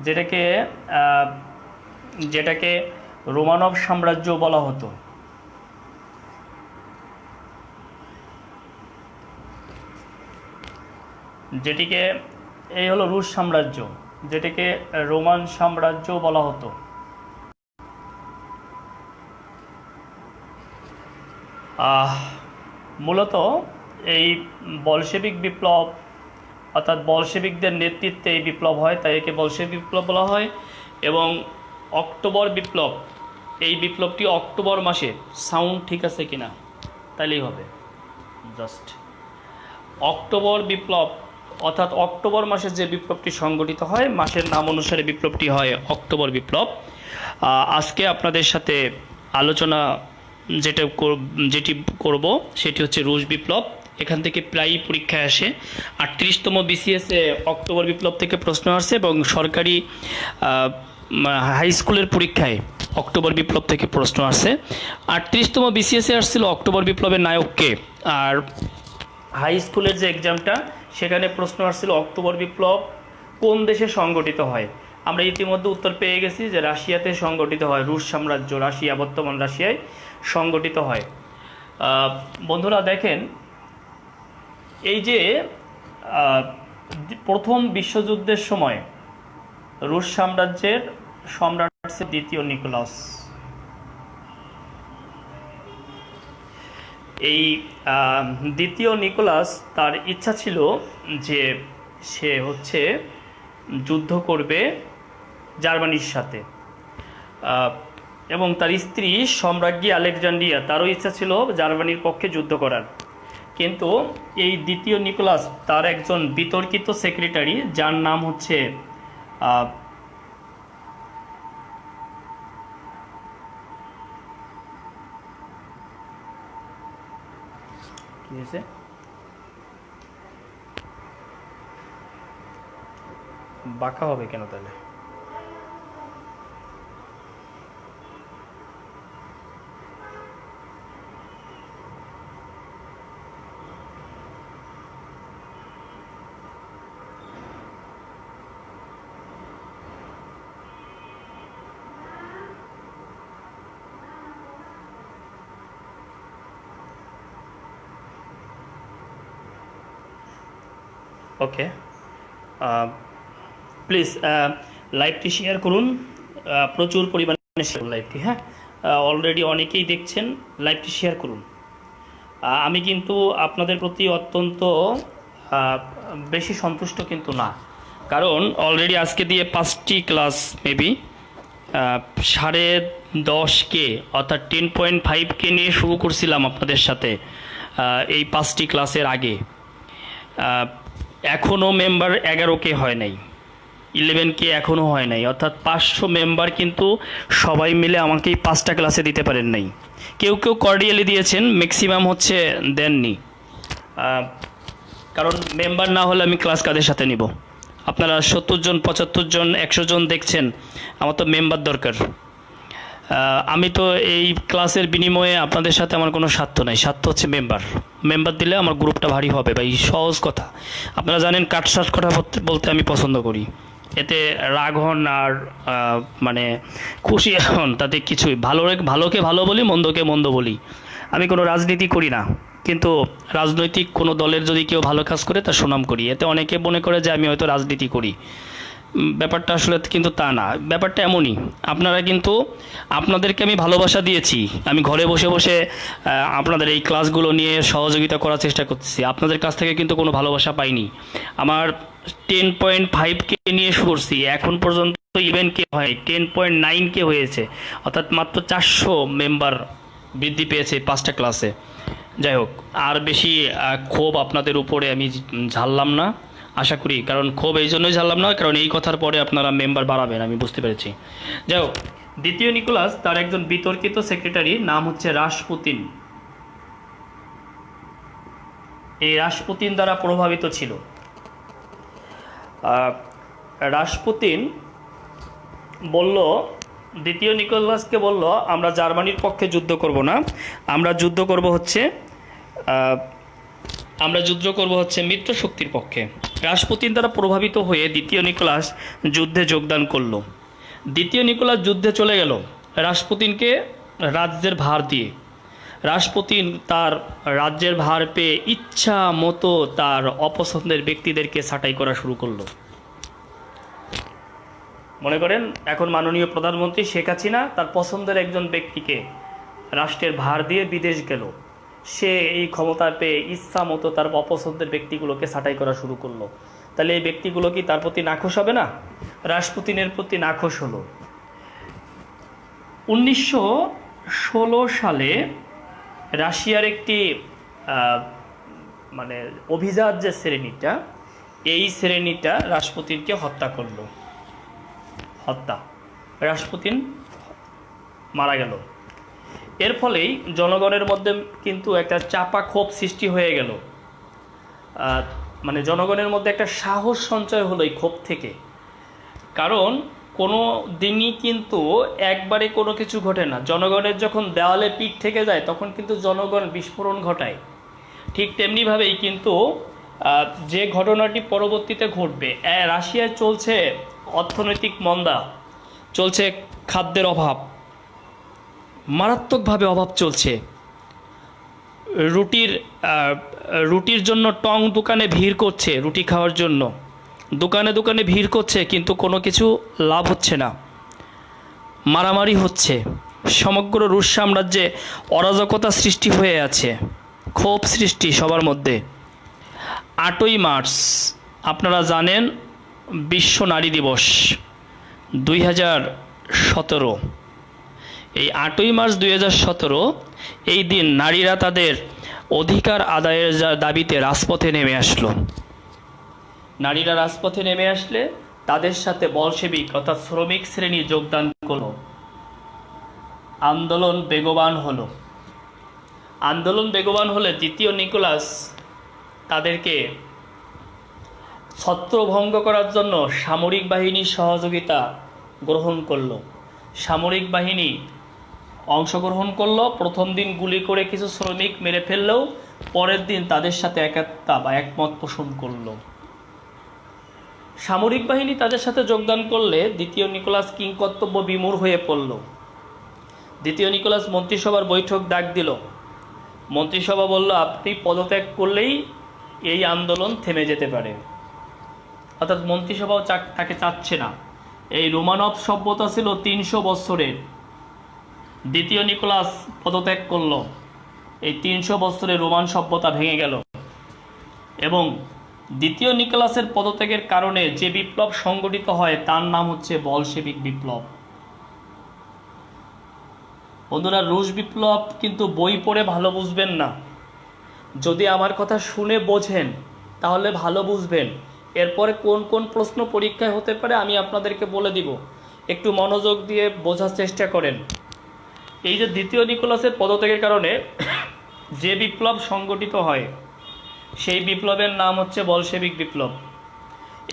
যেটাকে যেটাকে রোমানভ সাম্রাজ্য বলা হতো। যেটিকে এই হলো রুশ সাম্রাজ্য, যেটাকে রোমান সাম্রাজ্য বলা হতো। মূলত এই বলশেবিক বিপ্লব অর্থাৎ বলশেবিকদের নেতৃত্বে এই বিপ্লব হয়, তাই একে বলশেবিক বিপ্লব বলা হয়। এবং অক্টোবর বিপ্লব, এই বিপ্লবটি অক্টোবর মাসে, সাউন্ড ঠিক আছে কিনা তাইলেই হবে, জাস্ট অক্টোবর বিপ্লব অর্থাৎ অক্টোবর মাসে যে বিপ্লবটি সংগঠিত হয়, মাসের নাম অনুসারে বিপ্লবটি হয় অক্টোবর বিপ্লব। আজকে আপনাদের সাথে আলোচনা যেটি করব সেটি হচ্ছে রুশ বিপ্লব। এখান থেকে প্রায়ই পরীক্ষায় আসে। 38তম বিসিএসে অক্টোবর বিপ্লব থেকে প্রশ্ন আসছে এবং সরকারি হাই স্কুলের পরীক্ষায় অক্টোবর বিপ্লব থেকে প্রশ্ন আসছে। 38তম বিসিএসে আসছিল অক্টোবর বিপ্লবের নায়ককে, আর হাই স্কুলের যে এক্সামটা সেখানে প্রশ্ন আসছিল অক্টোবর বিপ্লব কোন দেশে সংগঠিত হয়। আমরা ইতিমধ্যে উত্তর পেয়ে গেছি যে রাশিয়াতে সংগঠিত হয়, রুশ সাম্রাজ্য, রাশিয়া, বর্তমান রাশিয়ায় সংগঠিত হয়। বন্ধুরা দেখেন, এই যে প্রথম বিশ্বযুদ্ধের সময় রুশ সাম্রাজ্যের সম্রাট দ্বিতীয় নিকোলাস, এই দ্বিতীয় নিকোলাস তার ইচ্ছা ছিল যে সে হচ্ছে যুদ্ধ করবে জার্মানির সাথে, এবং তার স্ত্রী সম্রাজ্ঞী আলেকজান্ড্রিয়া, তারও ইচ্ছা ছিল জার্মানির পক্ষে যুদ্ধ করার। কিন্তু এই দ্বিতীয় নিকোলাস তার একজন বিতর্কিত সেক্রেটারি, যার নাম হচ্ছে কি হয়েছে, বাঁকা হবে কেন তাহলে? ওকে, প্লিজ লাইভটি শেয়ার করুন, প্রচুর পরিমাণে শেয়ার লাইভটি। হ্যাঁ, অলরেডি অনেকেই দেখছেন, লাইভটি শেয়ার করুন। আমি কিন্তু আপনাদের প্রতি অত্যন্ত বেশি সন্তুষ্ট কিন্তু না, কারণ অলরেডি আজকে দিয়ে 5টি ক্লাস মেবি 10.5K অর্থাৎ 10.5K নিয়ে শুরু করছিলাম আপনাদের সাথে এই 5টি ক্লাসের আগে। এখনও মেম্বার 11K হয় নাই, 11K এখনও হয় নাই, অর্থাৎ 500 মেম্বার কিন্তু সবাই মিলে আমাকে এই 5টা ক্লাসে দিতে পারেন নাই। কেউ কেউ কর্ডিয়ালি দিয়েছেন, ম্যাক্সিমাম হচ্ছে দেননি, কারণ মেম্বার না হলে আমি ক্লাস কাদের সাথে নিব? আপনারা 70 জন, 75 জন, 100 জন দেখছেন, আমার তো মেম্বার দরকার। আমি তো এই ক্লাসের বিনিময়ে আপনাদের সাথে আমার কোনো স্বার্থ নাই, স্বার্থ হচ্ছে মেম্বার দিলে আমার গ্রুপটা ভারী হবে ভাই, সহজ কথা। আপনারা জানেন কাটসাট কথা বলতে আমি পছন্দ করি, এতে রাগ হন আর মানে খুশি হন তাতে কিছুই, ভালোকে ভালো বলি, মন্দকে মন্দ বলি। আমি কোনো রাজনীতি করি না, কিন্তু রাজনৈতিক কোনো দলের যদি কেউ ভালো কাজ করে তার সুনাম করি, এতে অনেকে মনে করে যে আমি হয়তো রাজনীতি করি। ব্যাপারটা আসলে কিন্তু তা না, ব্যাপারটা এমনই। আপনারা কিন্তু, আপনাদেরকে আমি ভালোবাসা দিয়েছি, আমি ঘরে বসে বসে আপনাদের এই ক্লাসগুলো নিয়ে সহযোগিতা করার চেষ্টা করতেছি, আপনাদের কাছ থেকে কিন্তু কোনো ভালোবাসা পাইনি। আমার 10.5K নিয়ে শুরু করছি, এখন পর্যন্ত 11K হয়, 10.9K হয়েছে, অর্থাৎ মাত্র 400 মেম্বার বৃদ্ধি পেয়েছে 5টা ক্লাসে। যাই হোক, আর বেশি ক্ষোভ আপনাদের উপরে আমি ঝাড়লাম না, আশা করি, কারণ ক্ষোভ এই জন্যই ঝাড়লাম না কারণ এই কথার পরে আপনারা মেম্বার বাড়াবেন, আমি বুঝতে পেরেছি। যাই হোক, দ্বিতীয় নিকোলাস তার একজন বিতর্কিত সেক্রেটারি, নাম হচ্ছে রাসপুতিন, এই রাসপুতিন দ্বারা প্রভাবিত ছিল। রাসপুতিন বলল, দ্বিতীয় নিকোলাসকে বলল, আমরা জার্মানির পক্ষে যুদ্ধ করব না, আমরা যুদ্ধ করব হচ্ছে মিত্র শক্তির পক্ষে। রাসপুতিন দ্বারা প্রভাবিত হয়ে দ্বিতীয় নিকোলাস যুদ্ধে যোগদান করল। দ্বিতীয় নিকোলাস যুদ্ধে চলে গেল রাসপুতিনকে রাজ্যের ভার দিয়ে। রাসপুতিন তার রাজ্যের ভার পেয়ে ইচ্ছা মতো তার অপছন্দের ব্যক্তিদেরকে ছাঁটাই করা শুরু করলো। মনে করেন এখন মাননীয় প্রধানমন্ত্রী শেখ হাসিনা তার পছন্দের একজন ব্যক্তিকে রাষ্ট্রের ভার দিয়ে বিদেশ গেল, সে এই ক্ষমতা পেয়ে ইচ্ছা মতো তার অপছন্দের ব্যক্তিগুলোকে ছাঁটাই করা শুরু করলো। তাহলে এই ব্যক্তিগুলো কি তার প্রতি নাখোশ হবে না? রাসপুতিনের প্রতি নাখোশ হলো। 1916 সালে রাশিয়ার একটি মানে অভিজাত যে শ্রেণীটা, এই শ্রেণীটা রাসপুতিনকে হত্যা করলো। রাসপুতিন মারা গেল। এর ফলেই জনগণের মধ্যে কিন্তু একটা চাপা ক্ষোভ সৃষ্টি হয়ে গেল। মানে জনগণের মধ্যে একটা সাহস সঞ্চয় হলো এই ক্ষোভ থেকে। কারণ কোনো দিনই কিন্তু একবারে কোনো কিছু ঘটে না। জনগণের যখন দেওয়ালে পিঠ থেকে যায় তখন কিন্তু জনগণ বিস্ফোরণ ঘটায়। ঠিক তেমনিভাবেই কিন্তু যে ঘটনাটি পরবর্তীতে ঘটবে, রাশিয়ায় চলছে অর্থনৈতিক মন্দা, চলছে খাদ্যের অভাব, মারাত্মকভাবে অভাব চলছে। রুটির জন্য টং দোকানে ভিড় করছে, রুটি খাওয়ার জন্য দোকানে দোকানে ভিড় করছে, কিন্তু কোনো কিছু লাভ হচ্ছে না, মারামারি হচ্ছে। সমগ্র রুশ সাম্রাজ্যে অরাজকতা সৃষ্টি হয়ে আছে, ক্ষোভ সৃষ্টি সবার মধ্যে। 8ই মার্চ আপনারা জানেন বিশ্ব নারী দিবস 2017। এই 8ই মার্চ 2017 এই দিন নারীরা তাদের অধিকার আদায়ের দাবিতে রাজপথে নেমে আসলো। নারীরা রাজপথে নেমে আসলে তাদের সাথে বলশেবিক অর্থাৎ শ্রমিক শ্রেণী যোগদান করলো। আন্দোলন বেগবান হলো। আন্দোলন বেগবান হলে দ্বিতীয় নিকোলাস তাদেরকে ছত্রভঙ্গ করার জন্য সামরিক বাহিনীর সহযোগিতা গ্রহণ করলো। সামরিক বাহিনী অংশগ্রহণ করলো। প্রথম দিন গুলি করে কিছু শ্রমিক মেরে ফেললেও পরের দিন তাদের সাথে একাত্মতা বা একমত পোষণ করলো। সামরিক বাহিনী তাদের সাথে যোগদান করলে দ্বিতীয় নিকোলাস কিংকর্তব্য বিমূঢ় হয়ে পড়ল। দ্বিতীয় নিকোলাস মন্ত্রিসভার বৈঠক ডাক দিল। মন্ত্রিসভা বলল, আপনি পদত্যাগ করলেই এই আন্দোলন থেমে যেতে পারে। অর্থাৎ মন্ত্রিসভাও তাকে চাচ্ছে না। এই রোমানভ সভ্যতা ছিল 300 বছরের। দ্বিতীয় নিকোলাস পদত্যাগ করল, এই 300 বছরের রোমান সভ্যতা ভেঙে গেল। এবং দ্বিতীয় নিকোলাসের পদত্যাগের কারণে যে বিপ্লব সংগঠিত হয় তার নাম হচ্ছে বলশেবিক বিপ্লব। বন্ধুরা, রুশ বিপ্লব কিন্তু বই পড়ে ভালো বুঝবেন না, যদি আমার কথা শুনে বোঝেন তাহলে ভালো বুঝবেন। এরপরে কোন কোন প্রশ্ন পরীক্ষায় হতে পারে আমি আপনাদেরকে বলে দিব, একটু মনোযোগ দিয়ে বোঝার চেষ্টা করেন। এই যে দ্বিতীয় নিকোলাসের পদত্যাগের কারণে যে বিপ্লব সংগঠিত হয় সেই বিপ্লবের নাম হচ্ছে বলশেবিক বিপ্লব।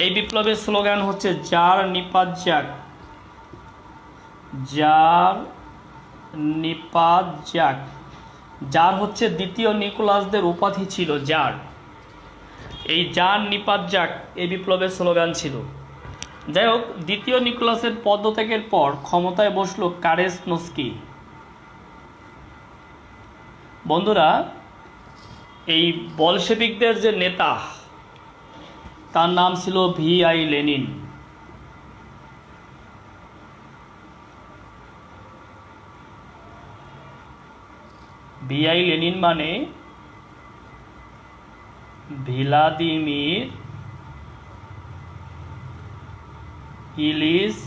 এই বিপ্লবের স্লোগান হচ্ছে জার নিপাত যাক, জার নিপাত যাক। জার হচ্ছে দ্বিতীয় নিকোলাসদের উপাধি ছিল, জার। এই জার নিপাত যাক এই বিপ্লবের স্লোগান ছিল। যাই হোক, দ্বিতীয় নিকোলাসের পদত্যাগের পর ক্ষমতায় বসলো কারেসনস্কি। বন্ধুরা, এই বলশেবিকদের যে নেতা তার নাম ছিল VI লেনিন। VI লেনিন মানে ভ্লাদিমির ইলিচ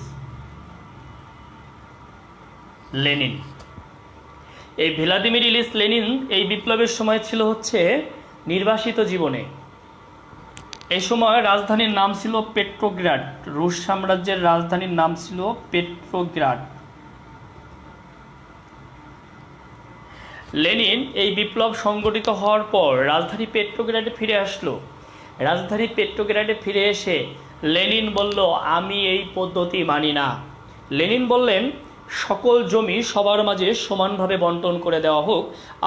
লেনিন। এই ভ্লাদিমির ইলিচ লেনিন এই বিপ্লবের সময় ছিল হচ্ছে নির্বাসিত জীবনে। এই সময় রাজধানীর নাম ছিল পেট্রোগ্রাড। রুশ সাম্রাজ্যের রাজধানীর নাম ছিল পেট্রোগ্রাড। লেনিন এই বিপ্লব সংগঠিত হওয়ার পর রাজধানী পেট্রোগ্রাডে ফিরে আসলো। রাজধানী পেট্রোগ্রাডে ফিরে এসে লেনিন বলল, আমি এই পদ্ধতি মানি না। লেনিন বললেন, সকল জমি সবার মাঝে সমানভাবে বন্টন করে দেওয়া হোক,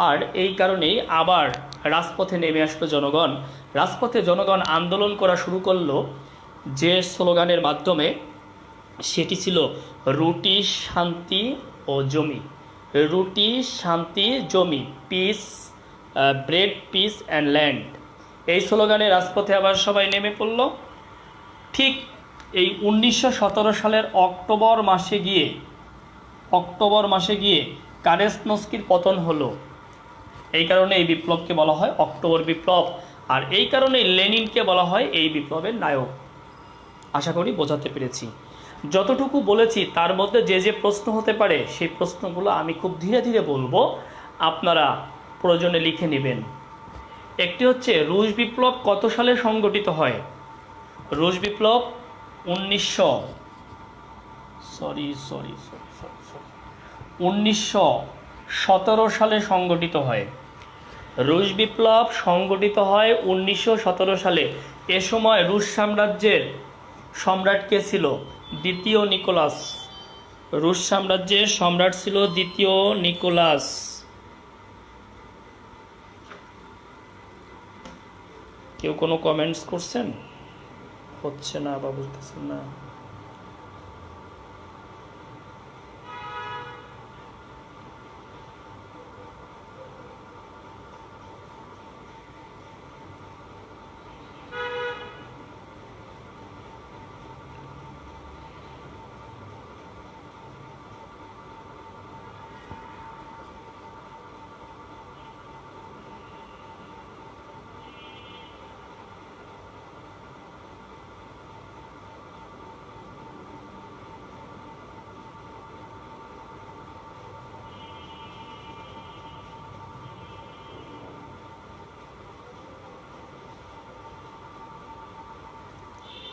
আর এই কারণেই আবার রাজপথে নেমে আসলো জনগণ। রাজপথে জনগণ আন্দোলন করা শুরু করলো যে স্লোগানের মাধ্যমে, সেটি ছিল রুটি, শান্তি ও জমি। রুটি, শান্তি, জমি, piece, bread, piece and land. এই স্লোগানে রাজপথে আবার সবাই নেমে পড়ল। ঠিক এই 1917 সালের অক্টোবর মাসে গিয়ে কাদেসনস্কির পতন হলো। এই কারণে এই বিপ্লবকে বলা হয় অক্টোবর বিপ্লব, আর এই কারণে লেনিনকে বলা হয় এই বিপ্লবের নায়ক। আশা করি বোঝাতে পেরেছি। যতটুকু বলেছি তার মধ্যে যে যে প্রশ্ন হতে পারে সেই প্রশ্নগুলো আমি খুব ধীরে ধীরে বলবো, আপনারা প্রয়োজনে লিখে নেবেন। একটি হচ্ছে, রুশ বিপ্লব কত সালে সংগঠিত হয়? রুশ বিপ্লব 1917 সালে সংগঠিত হয়। রুশ বিপ্লব সংগঠিত হয় 1917 সালে। এ সময় রুশ সাম্রাজ্যের সম্রাট কে ছিল? দ্বিতীয় নিকোলাস। রুশ সাম্রাজ্যের সম্রাট ছিল দ্বিতীয় নিকোলাস। কেউ কোনো কমেন্টস করছেন? হচ্ছে না বা বুঝতেছেন না?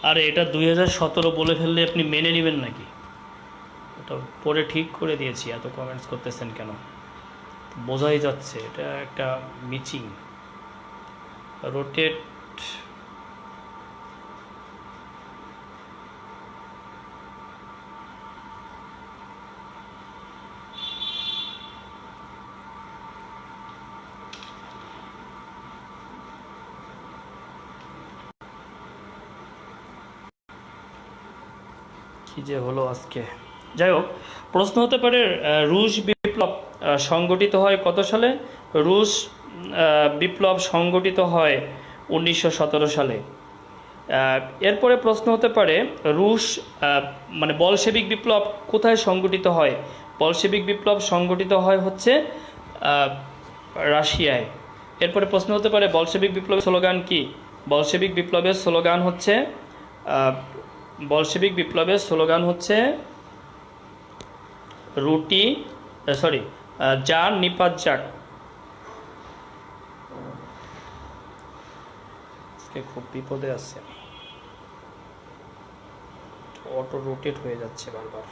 আরে এটা 2017 বলে ফেললে আপনি মেনে নেবেন নাকি? ওটা পরে ঠিক করে দিয়েছি, এত কমেন্টস করতেছেন কেন? বোঝাই যাচ্ছে এটা একটা মিচিং। রোটেট কি যে হলো আজকে। যাই হোক, প্রশ্ন হতে পারে রুশ বিপ্লব সংগঠিত হয় কত সালে? রুশ বিপ্লব সংগঠিত হয় 1917 সালে। এরপরে প্রশ্ন হতে পারে রুশ মানে বলশেবিক বিপ্লব কোথায় সংগঠিত হয়? বলশেবিক বিপ্লব সংগঠিত হয় হচ্ছে রাশিয়ায়। এরপরে প্রশ্ন হতে পারে বলশেবিক বিপ্লবের স্লোগান কি? বলশেবিক বিপ্লবের স্লোগান হচ্ছে রুটি, জার নিপাত যাক। আজকে খুব বিপদে আছে, অটো রোটেট হয়ে যাচ্ছে বারবার।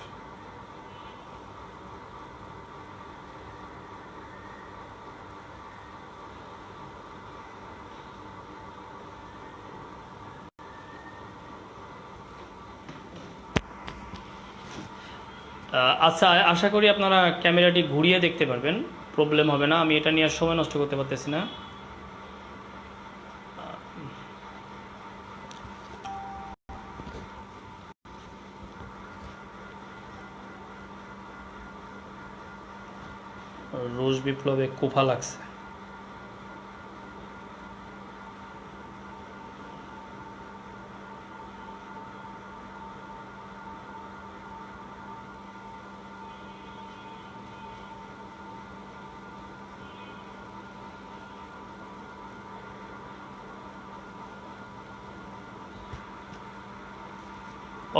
আচ্ছা, আশা করি আপনারা ক্যামেরাটি ঘুরিয়ে দেখতে পারবেন, প্রবলেম হবে না। আমি এটা নিয়ে আর সময় নষ্ট করতে পারতেছি না। রুশ বিপ্লবে কোফা লাগছে।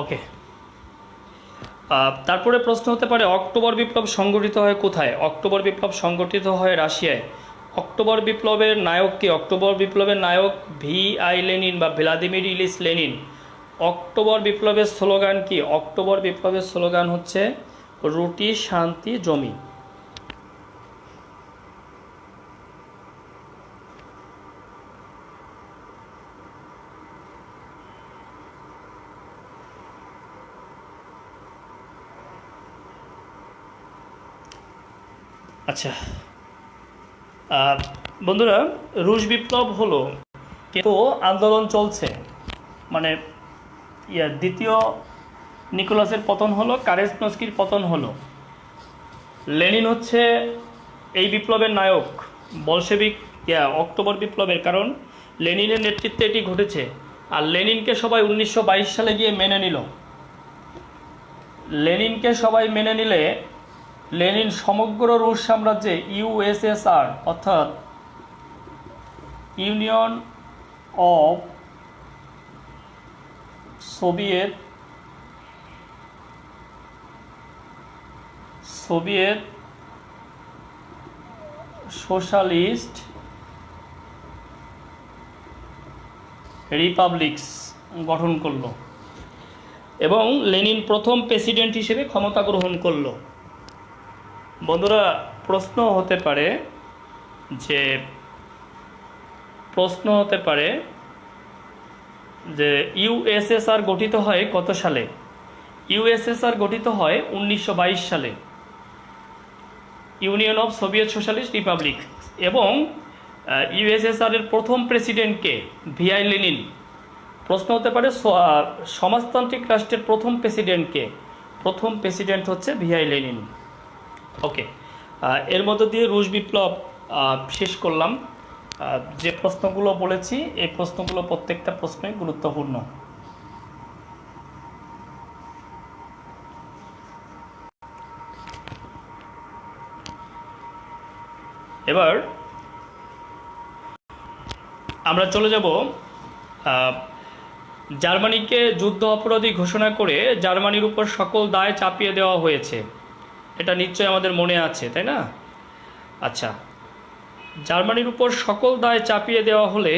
ওকে, তারপরে প্রশ্ন হতে পারে অক্টোবর বিপ্লব সংগঠিত হয় কোথায়? অক্টোবর বিপ্লব সংগঠিত হয় রাশিয়ায়। অক্টোবর বিপ্লবের নায়ক কি? অক্টোবর বিপ্লবের নায়ক ভি.আই. লেনিন বা ভ্লাদিমির ইলিচ লেনিন। অক্টোবর বিপ্লবের স্লোগান কি? অক্টোবর বিপ্লবের স্লোগান হচ্ছে রুটি, শান্তি, জমি। আচ্ছা, বন্ধুরা, রুশ বিপ্লব হলো কিন্তু আন্দোলন চলছে, মানে দ্বিতীয় নিকোলাসের পতন হলো, কারেজনস্কির পতন হলো, লেনিন হচ্ছে এই বিপ্লবের নায়ক, বলশেবিক অক্টোবর বিপ্লবের, কারণ লেনিনের নেতৃত্বে এটি ঘটেছে। আর লেনিনকে সবাই 1922 সালে গিয়ে মেনে নিল। লেনিনকে সবাই মেনে নিলে লেনিন সমগ্র রুশ সাম্রাজ্যে ইউএসএসআর অর্থাৎ union of Soviet socialist republics গঠন করলো এবং লেনিন প্রথম প্রেসিডেন্ট হিসেবে ক্ষমতা গ্রহণ করলো। বন্ধুরা, প্রশ্ন হতে পারে যে ইউএসএসআর গঠিত হয় কত সালে? ইউএসএসআর গঠিত হয় 1922 সালে, union of Soviet socialist Republic. এবং ইউএসএসআর এর প্রথম প্রেসিডেন্টকে ভিআই লেনিন। প্রশ্ন হতে পারে সমাজতান্ত্রিক রাষ্ট্রের প্রথম প্রেসিডেন্টকে? প্রথম প্রেসিডেন্ট হচ্ছে ভিআই লেনিন। ওকে, এর মধ্য দিয়ে রুশ বিপ্লব শেষ করলাম। যে প্রশ্নগুলো বলেছি এই প্রশ্নগুলো প্রত্যেকটা প্রশ্নই গুরুত্বপূর্ণ। এবার আমরা চলে যাব জার্মানিকে যুদ্ধ অপরাধী ঘোষণা করে জার্মানির উপর সকল দায় চাপিয়ে দেওয়া হয়েছে। এটা নিশ্চয়ই আমাদের মনে আছে, তাই না? আচ্ছা, জার্মানির উপর সকল দায় চাপিয়ে দেওয়া হলে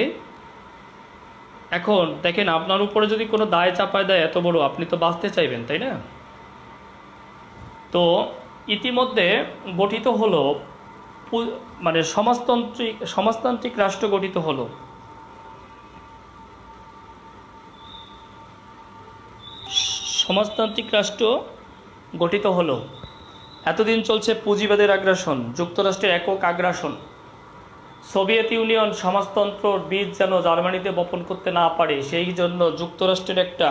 এখন দেখেন, আপনার উপরে যদি কোনো দায় চাপায় দেয় এত বড়, আপনি তো বাঁচতে চাইবেন, তাই না? তো ইতিমধ্যে গঠিত হলো, মানে সমাজতান্ত্রিক রাষ্ট্র গঠিত হলো। সমাজতান্ত্রিক রাষ্ট্র গঠিত হলো। এতদিন চলছে পুঁজিবাদের আগ্রাসন, যুক্তরাষ্ট্রের একক আগ্রাসন। সোভিয়েত ইউনিয়ন সমাজতন্ত্রর বীজ যেন জার্মানিতে বপন করতে না পারে, সেই জন্য যুক্তরাষ্ট্রের একটা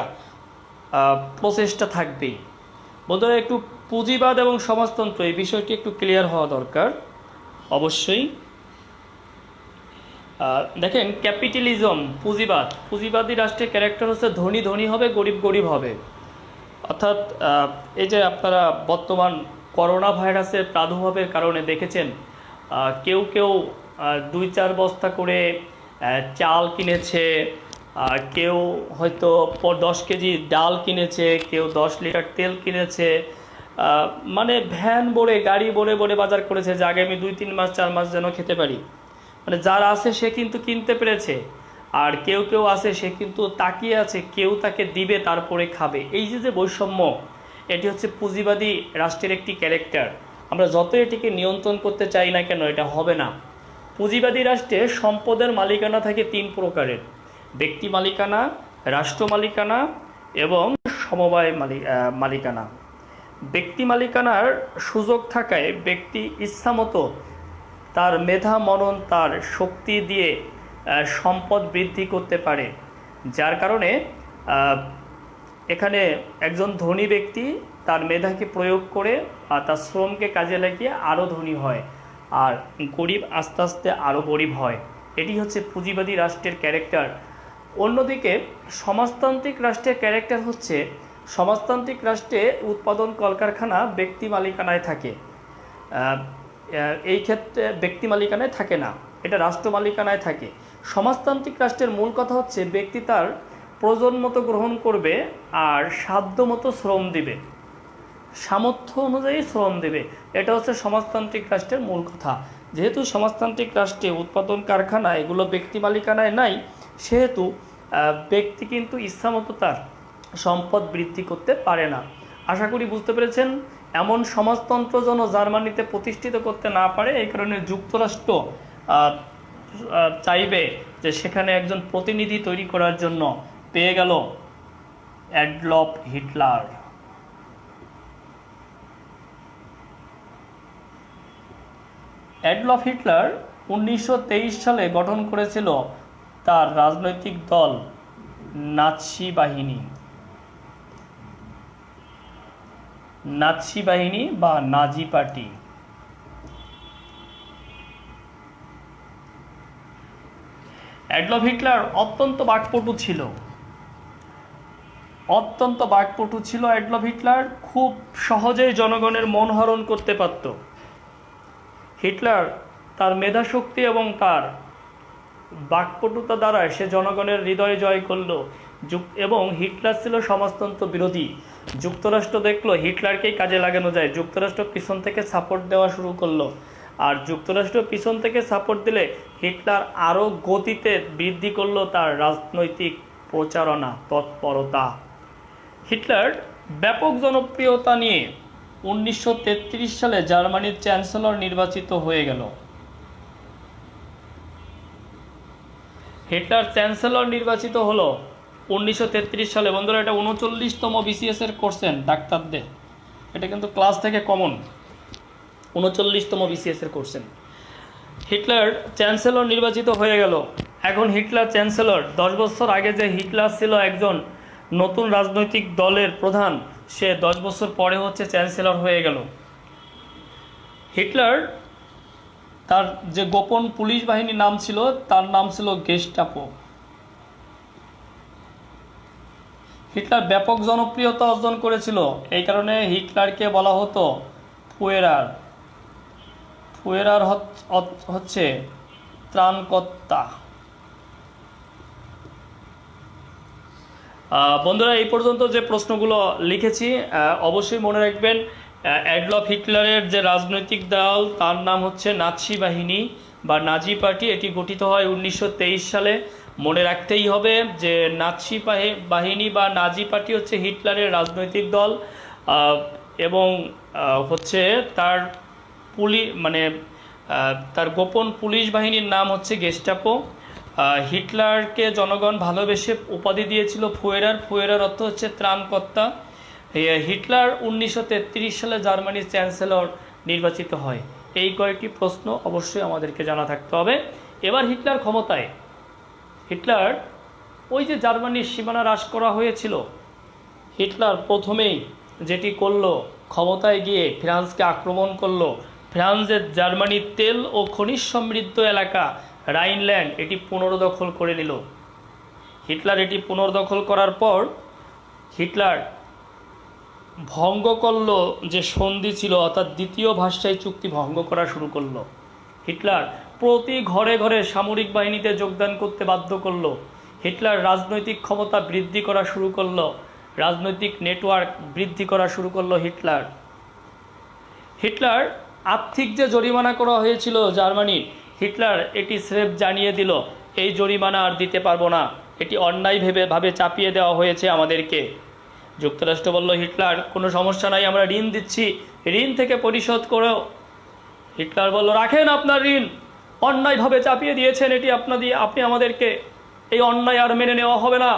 প্রচেষ্টা থাকবেই। বোধহয় একটু পুঁজিবাদ এবং সমাজতন্ত্র এই বিষয়টি একটু ক্লিয়ার হওয়া দরকার অবশ্যই। দেখেন, ক্যাপিটালিজম, পুঁজিবাদী রাষ্ট্রের ক্যারেক্টার হচ্ছে ধনী ধনী হবে, গরিব গরিব হবে। অর্থাৎ এই যে আপনারা বর্তমান করোনা ভাইরাসের প্রাদুর্ভাবের কারণে দেখেছেন, কেউ 2-4 বস্তা করে চাল কিনেছে, কেউ হয়তো 10 কেজি ডাল কিনেছে, কেউ 10 লিটার তেল কিনেছে, মানে ভ্যান ভরে গাড়ি ভরে বাজার করেছে যে আগামী 2-3 মাস 4 মাস যেন খেতে পারি। মানে যার আছে সে কিন্তু কিনতে পেরেছে, আর কেউ আছে সে কিন্তু তাকিয়ে আছে কেউ তাকে দিবে তারপরে খাবে। এই যে বৈষম্য, এটি হচ্ছে পুঁজিবাদী রাষ্ট্রের একটি ক্যারেক্টার। আমরা যত এটিকে নিয়ন্ত্রণ করতে চাই না কেন, এটা হবে না। পুঁজিবাদী রাষ্ট্রে সম্পদের মালিকানা থাকে 3 প্রকারের: ব্যক্তি মালিকানা, রাষ্ট্র মালিকানা এবং সমবায় মালিকানা। ব্যক্তি মালিকানার সুযোগ থাকায় ব্যক্তি ইচ্ছামতো তার মেধা মনন, তার শক্তি দিয়ে সম্পদ বৃদ্ধি করতে পারে, যার কারণে এখানে একজন ধনী ব্যক্তি তার মেধাকে প্রয়োগ করে আর তার শ্রমকে কাজে লাগিয়ে আরও ধনী হয়, আর গরিব আস্তে আস্তে আরও গরিব হয়। এটি হচ্ছে পুঁজিবাদী রাষ্ট্রের ক্যারেক্টার। অন্যদিকে সমাজতান্ত্রিক রাষ্ট্রের ক্যারেক্টার হচ্ছে, সমাজতান্ত্রিক রাষ্ট্রে উৎপাদন কলকারখানা ব্যক্তি মালিকানায় থাকে। এই ক্ষেত্রে ব্যক্তি মালিকানায় থাকে না, এটা রাষ্ট্র মালিকানায় থাকে। সমাজতান্ত্রিক রাষ্ট্রের মূল কথা হচ্ছে ব্যক্তি তার প্রয়োজন মতো গ্রহণ করবে আর সাধ্য মতো শ্রম দিবে, সামর্থ্য অনুযায়ী শ্রম দেবে। এটা হচ্ছে সমাজতান্ত্রিক রাষ্ট্রের মূল কথা। যেহেতু সমাজতান্ত্রিক রাষ্ট্রে উৎপাদন কারখানা এগুলো ব্যক্তি মালিকানায় নাই, সেহেতু ব্যক্তি কিন্তু ইচ্ছামতো তার সম্পদ বৃদ্ধি করতে পারে না। আশা করি বুঝতে পেরেছেন। এমন সমাজতন্ত্র যেন জার্মানিতে প্রতিষ্ঠিত করতে না পারে, এই কারণে যুক্তরাষ্ট্র চাইবে যে সেখানে একজন প্রতিনিধি তৈরি করার জন্য পেয়ে গেল অ্যাডলফ হিটলার। অ্যাডলফ হিটলার 1923 সালে গঠন করেছিল তার রাজনৈতিক দল নাৎসি বাহিনী, নাৎসি বাহিনী বা নাজি পার্টি। অ্যাডলফ হিটলার অত্যন্ত বাকপটু ছিল, অত্যন্ত বাকপটু ছিল অ্যাডলফ হিটলার। খুব সহজেই জনগণের মন হরণ করতে পারত। হিটলার তার মেধাশক্তি এবং তার বাকপটুতা দ্বারা সে জনগণের হৃদয় জয় করল। এবং হিটলার ছিল সমাজতন্ত্র বিরোধী। যুক্তরাষ্ট্র দেখলো হিটলারকেই কাজে লাগানো যায়, যুক্তরাষ্ট্র পিছন থেকে সাপোর্ট দেওয়া শুরু করলো। আর যুক্তরাষ্ট্র পিছন থেকে সাপোর্ট দিলে হিটলার আরও গতিতে বৃদ্ধি করলো তার রাজনৈতিক প্রচারণা তৎপরতা। হিটলার ব্যাপক জনপ্রিয়তা নিয়ে 1933 সালে জার্মানির চ্যান্সেলর নির্বাচিত হয়ে গেল। হিটলার চ্যান্সেলর নির্বাচিত হলো 1933 সালে। বন্ধুরা, এটা 39তম বিসিএস এর কোর্সেন ডাক্তারদের, এটা কিন্তু ক্লাস থেকে কমন। 39তম বিসিএস এর কোর্সেন। হিটলার চ্যান্সেলর নির্বাচিত হয়ে গেল। এখন হিটলার চ্যান্সেলর। 10 বছর আগে যে হিটলার ছিল একজন নতুন রাজনৈতিক দলের প্রধান, সে 10 বছর পরে হচ্ছে চ্যান্সেলর হয়ে গেল। হিটলার তার যে গোপন পুলিশ বাহিনীর নাম ছিল, তার নাম ছিল গেস্টাপো। হিটলার ব্যাপক জনপ্রিয়তা অর্জন করেছিল, এই কারণে হিটলারকে বলা হতো ফুয়েরার। ফুয়েরার হচ্ছে ত্রাণকর্তা। বন্ধুরা, এই পর্যন্ত যে প্রশ্নগুলো লিখেছি অবশ্যই মনে রাখবেন। অ্যাডলফ হিটলারের যে রাজনৈতিক দল তার নাম হচ্ছে নাৎসি বাহিনী বা নাজি পার্টি। এটি গঠিত হয় 1923 সালে। মনে রাখতেই হবে যে নাৎসি বাহিনী বা নাজি পার্টি হচ্ছে হিটলারের রাজনৈতিক দল এবং হচ্ছে তার তার গোপন পুলিশ বাহিনীর নাম হচ্ছে গেস্টাপো। হিটলারকে জনগণ ভালোবেসে উপাধি দিয়েছিল ফুয়েরার। ফুয়েরার অর্থ হচ্ছে ত্রাণকর্তা। হিটলার 1933 সালে জার্মানির চ্যান্সেলর নির্বাচিত হয়। এই কয়েকটি প্রশ্ন অবশ্যই আমাদেরকে জানা থাকতে হবে। এবার হিটলার ক্ষমতায়। হিটলার ওই যে জার্মানির সীমানা হ্রাস করা হয়েছিল, হিটলার প্রথমেই যেটি করলো, ক্ষমতায় গিয়ে ফ্রান্সকে আক্রমণ করলো। ফ্রান্সের জার্মানির তেল ও খনিজ সমৃদ্ধ এলাকা রাইনল্যান্ড এটি পুনর্দখল করে নিল। হিটলার এটি পুনর্দখল করার পর হিটলার ভঙ্গ করল যে সন্ধি ছিল, অর্থাৎ দ্বিতীয় ভার্সাই চুক্তি ভঙ্গ করা শুরু করলো। হিটলার প্রতি ঘরে ঘরে সামরিক বাহিনীতে যোগদান করতে বাধ্য করলো। হিটলার রাজনৈতিক ক্ষমতা বৃদ্ধি করা শুরু করলো, রাজনৈতিক নেটওয়ার্ক বৃদ্ধি করা শুরু করলো। হিটলার আর্থিক যে জরিমানা করা হয়েছিল জার্মানির, হিটলার এটি স্রেফ জানিয়ে দিল এই জরিমানা আর দিতে পারবো না, এটি অন্যায়ভাবে চাপিয়ে দেওয়া হয়েছে আমাদেরকে। যুক্তরাষ্ট্র বলল, হিটলার কোনো সমস্যা নাই, আমরা ঋণ দিচ্ছি, ঋণ থেকে পরিশোধ করো। হিটলার বলল, রাখেন আপনার ঋণ, অন্যায়ভাবে চাপিয়ে দিয়েছেন, এটি আপনি আমাদেরকে, এই অন্যায় আর মেনে নেওয়া হবে না,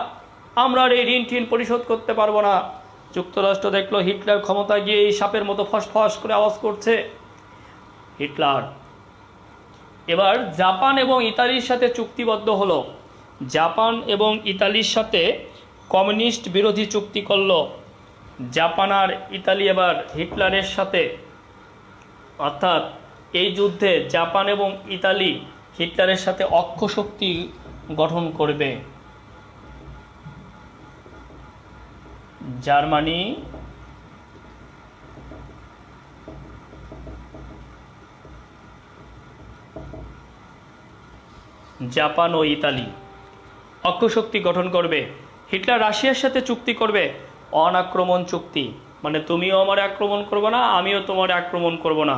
আমরা আর এই ঋণ পরিশোধ করতে পারবো না। যুক্তরাষ্ট্র দেখলো হিটলার ক্ষমতা গিয়ে এই সাপের মতো ফসফস করে আওয়াজ করছে। হিটলার এবার জাপান এবং ইতালির সাথে চুক্তিবদ্ধ হলো। জাপান এবং ইতালির সাথে কমিউনিস্ট বিরোধী চুক্তি করল। জাপান আর ইতালি এবার হিটলারের সাথে, অর্থাৎ এই যুদ্ধে জাপান এবং ইতালি হিটলারের সাথে অক্ষ শক্তি গঠন করবে। জার্মানি জাপান ও ইতালি অক্ষশক্তি গঠন করবে। হিটলার রাশিয়ার সাথে চুক্তি করবে, অনাক্রমণ চুক্তি, মানে তুমিও আমার আক্রমণ করবে না, আমিও তোমার আক্রমণ করব না।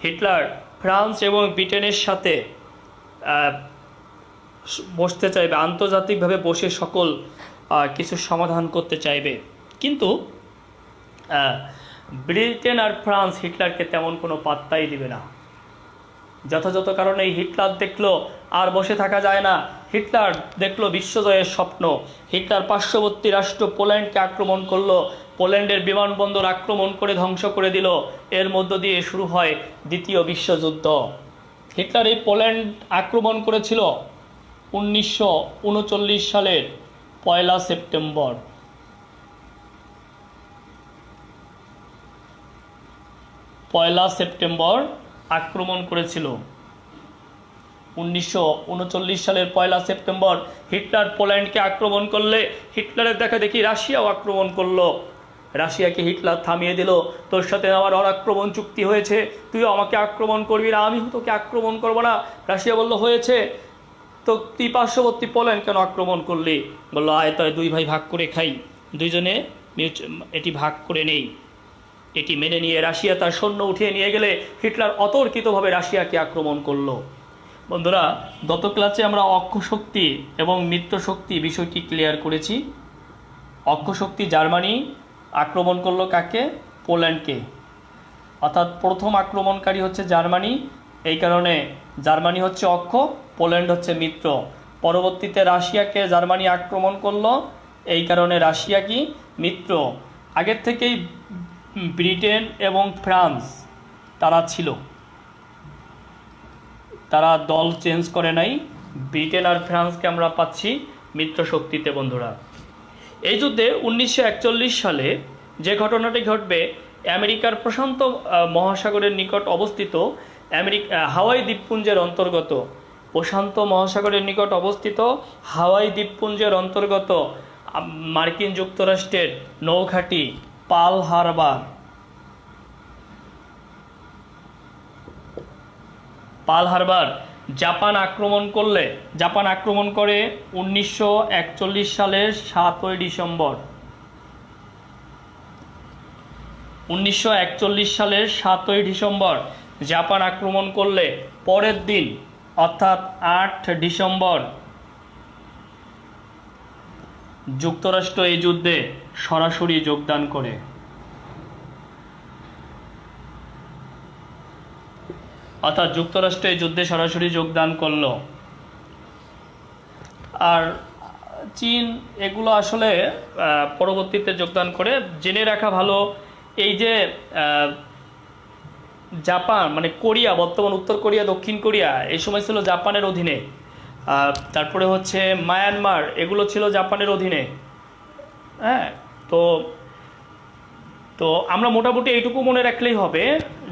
হিটলার ফ্রান্স এবং ব্রিটেনের সাথে বসতে চাইবে, আন্তর্জাতিকভাবে বসে সকল কিছু সমাধান করতে চাইবে। কিন্তু ব্রিটেন আর ফ্রান্স হিটলারকে তেমন কোনো পাত্তাই দিবে না। যথাযথ কারণে হিটলার দেখলো আর বসে থাকা যায় না। হিটলার দেখলো বিশ্বজয়ের স্বপ্ন। হিটলার পার্শ্ববর্তী রাষ্ট্র পোল্যান্ডকে আক্রমণ করলো, পোল্যান্ডের বিমানবন্দর আক্রমণ করে ধ্বংস করে দিল। এর মধ্য দিয়ে শুরু হয় দ্বিতীয় বিশ্বযুদ্ধ। হিটলার এই পোল্যান্ড আক্রমণ করেছিল 1939 সালের 1 সেপ্টেম্বর। পয়লা সেপ্টেম্বর আক্রমণ করেছিল। 1939 সালের 1 সেপ্টেম্বর হিটলার পোল্যান্ডকে আক্রমণ করলে হিটলারের দেখা দেখি রাশিয়াও আক্রমণ করলো। রাশিয়াকে হিটলার থামিয়ে দিল, তোর সাথে আমার অনাক্রমণ চুক্তি হয়েছে, তুইও আমাকে আক্রমণ করবি না, আমি তোকে আক্রমণ করবো না। রাশিয়া বলল হয়েছে, তো তুই পার্শ্ববর্তী পোল্যান্ড কেন আক্রমণ করলি? বললো আয় তাই দুই ভাই ভাগ করে খাই, দুইজনে এটি ভাগ করে নেই। এটি মেনে নিয়ে রাশিয়া তার সৈন্য উঠিয়ে নিয়ে গেলে হিটলার অতর্কিতভাবে রাশিয়াকে আক্রমণ করলো। বন্ধুরা, গত ক্লাসে আমরা অক্ষ শক্তি এবং মিত্র শক্তি বিষয়টি ক্লিয়ার করেছি। অক্ষ শক্তি জার্মানি আক্রমণ করলো কাকে? পোল্যান্ডকে। অর্থাৎ প্রথম আক্রমণকারী হচ্ছে জার্মানি, এই কারণে জার্মানি হচ্ছে অক্ষ, পোল্যান্ড হচ্ছে মিত্র। পরবর্তীতে রাশিয়াকে জার্মানি আক্রমণ করলো, এই কারণে রাশিয়া কি? মিত্র। আগের থেকেই ব্রিটেন এবং ফ্রান্স তারা ছিল, তারা দল চেঞ্জ করে নাই। ব্রিটেন আর ফ্রান্সকে আমরা পাচ্ছি মিত্র শক্তিতে। বন্ধুরা, এই যুদ্ধে 1941 সালে যে ঘটনাটি ঘটবে, আমেরিকার প্রশান্ত মহাসাগরের নিকট অবস্থিত হাওয়াই দ্বীপপুঞ্জের অন্তর্গত, প্রশান্ত মহাসাগরের নিকট অবস্থিত হাওয়াই দ্বীপপুঞ্জের অন্তর্গত মার্কিন যুক্তরাষ্ট্রের নৌঘাঁটি পার্ল হারবার জাপান আক্রমণ করে 1941 সালের 7ই ডিসেম্বর। 1941 সালের 7ই ডিসেম্বর জাপান আক্রমণ করলে পরের দিন অর্থাৎ 8 ডিসেম্বর যুক্তরাষ্ট্র এই যুদ্ধে সরাসরি যোগদান করে। অর্থাৎ যুক্তরাষ্ট্র এই যুদ্ধে সরাসরি যোগদান করলো। আর চীন এগুলো আসলে পরবর্তীতে যোগদান করে। জেনে রাখা ভালো, এই যে জাপান মানে কোরিয়া, বর্তমান উত্তর কোরিয়া, দক্ষিণ কোরিয়া এই সময় ছিল জাপানের অধীনে। তারপরে হচ্ছে মায়ানমার, এগুলো ছিল জাপানের অধীনে। হ্যাঁ, তো আমরা মোটামুটি এইটুকু মনে রাখলেই হবে,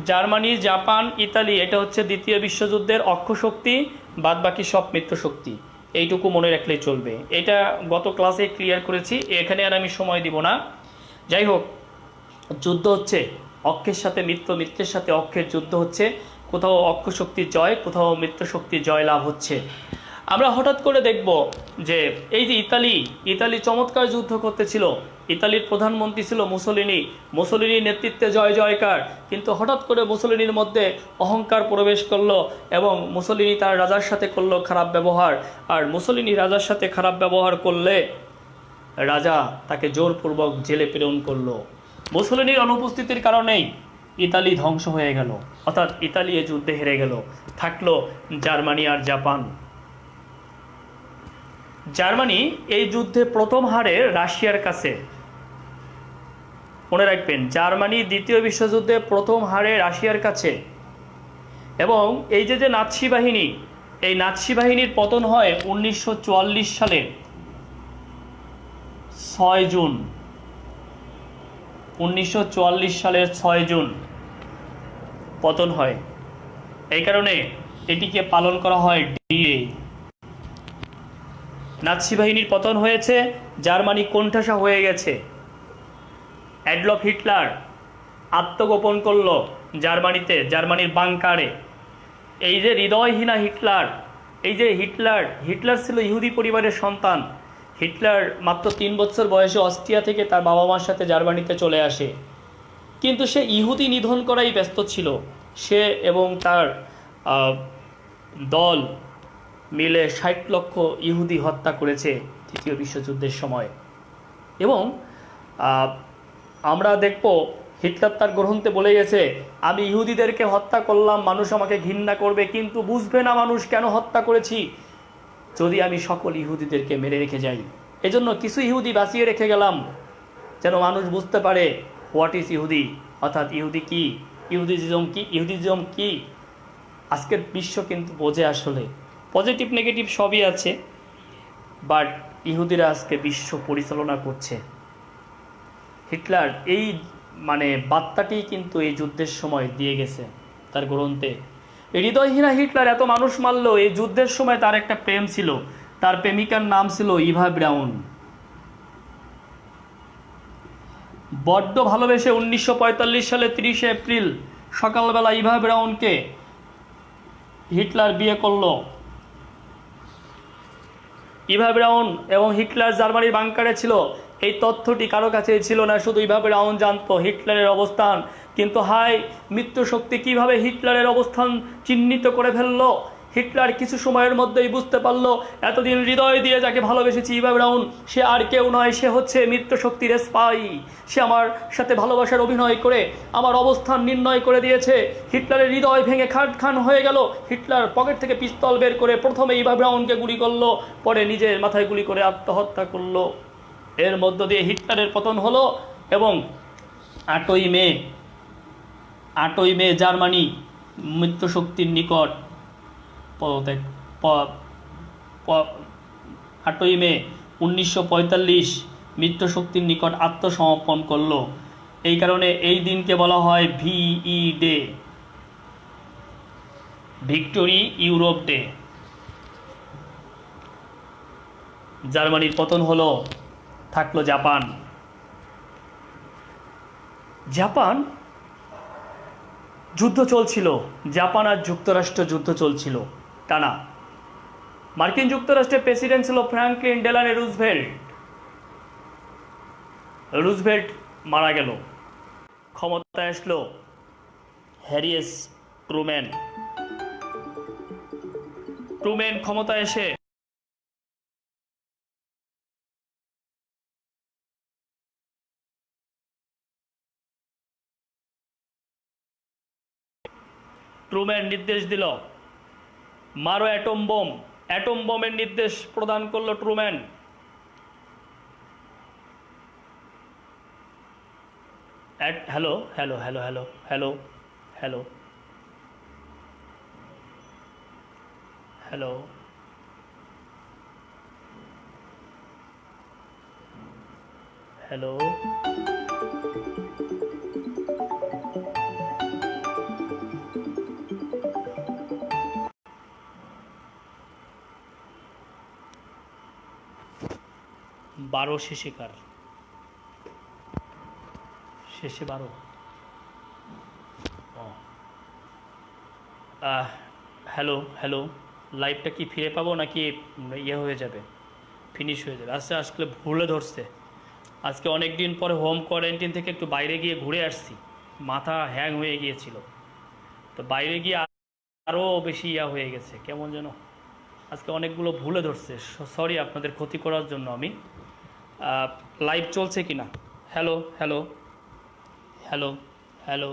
জার্মানি, জাপান, ইতালি এটা হচ্ছে দ্বিতীয় বিশ্বযুদ্ধের অক্ষ শক্তি, বাদ বাকি সব মিত্র শক্তি। এইটুকু মনে রাখলেই চলবে। এটা গত ক্লাসে ক্লিয়ার করেছি, এখানে আর আমি সময় দিব না। যাই হোক, যুদ্ধ হচ্ছে অক্ষের সাথে মিত্র, মিত্রের সাথে অক্ষের যুদ্ধ হচ্ছে। কোথাও অক্ষ শক্তির জয়, কোথাও মিত্র শক্তির জয় লাভ হচ্ছে। আমরা হঠাৎ করে দেখব যে এই যে ইতালি চমৎকার যুদ্ধ করতেছিল, ইতালির প্রধানমন্ত্রী ছিল মুসোলিনির নেতৃত্বে জয় জয়কার। কিন্তু হঠাৎ করে মুসোলিনির মধ্যে অহংকার প্রবেশ করলো এবং মুসোলিনি তার রাজার সাথে করলো খারাপ ব্যবহার। আর মুসোলিনি রাজার সাথে খারাপ ব্যবহার করলে রাজা তাকে জোরপূর্বক জেলে প্রেরণ করলো। মুসোলিনির অনুপস্থিতির কারণেই ইতালি ধ্বংস হয়ে গেল, অর্থাৎ ইতালি এই যুদ্ধে হেরে গেল। থাকলো জার্মানি আর জাপান। জার্মানি এই যুদ্ধে প্রথম হারে রাশিয়ার কাছে। মনে রাখবেন, জার্মানি দ্বিতীয় বিশ্বযুদ্ধে প্রথম হারে রাশিয়ার কাছে। এবং এই যে নাৎসি বাহিনী, এই নাৎসি বাহিনীর পতন হয় 1944 সালে 6 জুন। 1944 সালের 6 জুন পতন হয়। এই কারণে এটিকে পালন করা হয় ডি-ডে। নাৎসি বাহিনীর পতন হয়েছে, জার্মানি কোণঠাসা হয়ে গেছে। অ্যাডলফ হিটলার আত্মগোপন করলো জার্মানিতে, জার্মানির বাংকারে। এই যে হৃদয়হীনা হিটলার, এই যে হিটলার ছিল ইহুদি পরিবারের সন্তান। হিটলার মাত্র 3 বছর বয়সে অস্ট্রিয়া থেকে তার বাবা মার সাথে জার্মানিতে চলে আসে, কিন্তু সে ইহুদি নিধন করাই ব্যস্ত ছিল। সে এবং তার দল মিলে 60 লক্ষ ইহুদি হত্যা করেছে দ্বিতীয় বিশ্বযুদ্ধের সময়। এবং আমরা দেখব হিটলার তার গ্রন্থে বলে গেছে, আমি ইহুদিদেরকে হত্যা করলাম, মানুষ আমাকে ঘৃণা করবে, কিন্তু বুঝবে না মানুষ কেন হত্যা করেছি যদি আমি সকল ইহুদিদেরকে মেরে রেখে যাই। এজন্য কিছু ইহুদি বাঁচিয়ে রেখে গেলাম, যেন মানুষ বুঝতে পারে হোয়াট ইজ ইহুদি, অর্থাৎ ইহুদি কি, ইহুদিজম কি। আজকের বিশ্ব কিন্তু বোঝে আসলে পজিটিভ নেগেটিভ সবই আছে, বাট ইহুদিরা আজকে বিশ্ব পরিচালনা করছে। হিটলার এই বার্তাটি কিন্তু এই যুদ্ধের সময় দিয়ে গেছে তার গ্রন্থে। হৃদয়হীনা হিটলার এত মানুষ মারল, এই যুদ্ধের সময় তার একটা প্রেম ছিল, তার প্রেমিকার নাম ছিল ইভা ব্রাউন। বড্ড ভালোবেসে 1945 সালে 30 এপ্রিল সকালবেলা ইভা ব্রাউনকে হিটলার বিয়ে করল। ইভা ব্রাউন এবং হিটলার জার্মানির বাংকারে ছিল, এই তথ্যটি কারো কাছে ছিল না, শুধু ইভা ব্রাউন জানতো হিটলারের অবস্থান। কিন্তু হাই মৃত্যু শক্তি কিভাবে হিটলারের অবস্থান চিহ্নিত করে ফেললো। হিটলার কিছু সময়ের মধ্যেই বুঝতে পারলো এতদিন হৃদয় দিয়ে যাকে ভালোবেসেছি ইভা ব্রাউন, সে আর কেউ নয়, সে হচ্ছে মৃত্যু শক্তির স্পাই। সে আমার সাথে ভালোবাসার অভিনয় করে আমার অবস্থান নির্ণয় করে দিয়েছে। হিটলারের হৃদয় ভেঙে খান হয়ে গেল। হিটলার পকেট থেকে পিস্তল বের করে প্রথমে ইভা ব্রাউনকে গুলি করলো, পরে নিজের মাথায় গুলি করে আত্মহত্যা করলো। এর মধ্য দিয়ে হিটলারের পতন হলো এবং 8ই মে জার্মানি মৃত্যু শক্তির নিকট 8ই মে 1945 মৃত্যু শক্তির নিকট আত্মসমর্পণ করলো। এই কারণে এই দিনকে বলা হয় ভিই ডে, ভিক্টোরি ইউরোপ ডে। জার্মানির পতন হলো, থাকলো জাপান। যুদ্ধ চলছিল, জাপান আর যুক্তরাষ্ট্র যুদ্ধ চলছিল টানা। মার্কিন যুক্তরাষ্ট্রের প্রেসিডেন্ট ছিল ফ্র্যাঙ্কলিন ডেলানো রুজভেল্ট মারা গেল। ক্ষমতায় আসলো হ্যারি এস ট্রুম্যান। ক্ষমতায় এসে ট্রুম্যান নির্দেশ দিল মারো অ্যাটম বোমের নির্দেশ প্রদান করলো Truman. Hello hello hello hello hello hello hello hello 12 শেষে 12। হ্যালো লাইভটা কি ফিরে পাবো নাকি হয়ে যাবে, ফিনিশ হয়ে যাবে? আজকে ভুলে ধরছে। আজকে অনেক দিন পরে হোম কোয়ারেন্টাইন থেকে একটু বাইরে গিয়ে ঘুরে আসছি, মাথা হ্যাং হয়ে গিয়েছিল, তো বাইরে গিয়ে আরও বেশি হয়ে গেছে, কেমন যেন আজকে অনেকগুলো ভুলে ধরছে। সরি আপনাদের ক্ষতি করার জন্য। আমি লাইভ চলছে কি না? Hello hello hello hello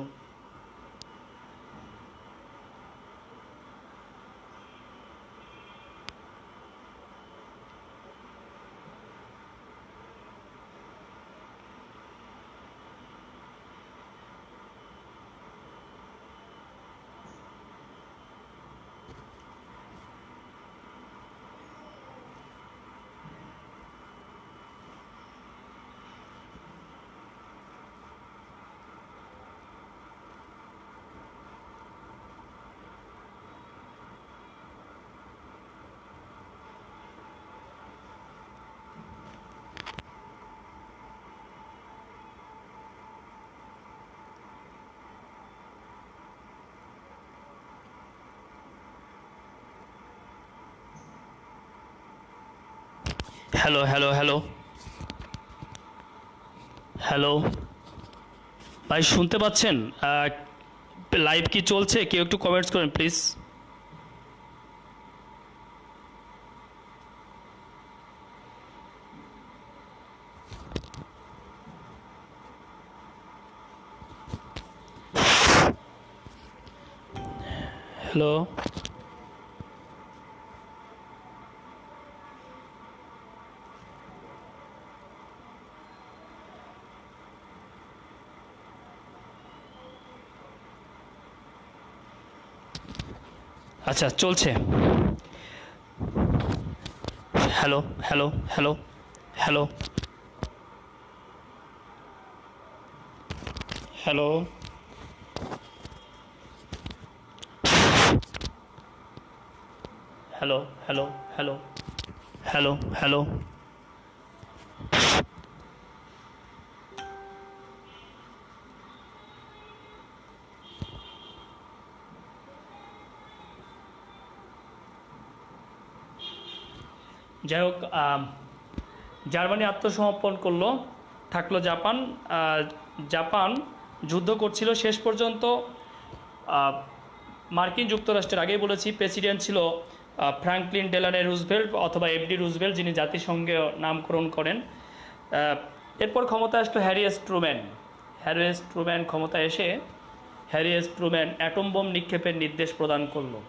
hello hello hello hello ভাই শুনতে পাচ্ছেন? লাইভ কি চলছে? কেউ একটু কমেন্টস করেন প্লিজ। হ্যালো আচ্ছা, চলছে। Hello, hello, hello, hello, hello, hello, hello, hello, hello, hello. যাই হোক, জার্মানি আত্মসমর্পণ করলো, থাকলো জাপান। জাপান যুদ্ধ করছিল শেষ পর্যন্ত। মার্কিন যুক্তরাষ্ট্রের, আগেই বলেছি, প্রেসিডেন্ট ছিল ফ্র্যাঙ্কলিন ডেলানো রুজভেল্ট অথবা এফডি রুজভেল্ট, যিনি জাতিসংঘে নামকরণ করেন। এরপর ক্ষমতা আসলো Harry S Truman. Harry S Truman ক্ষমতা এসে Harry S Truman atom bomb নিক্ষেপের নির্দেশ প্রদান করলো।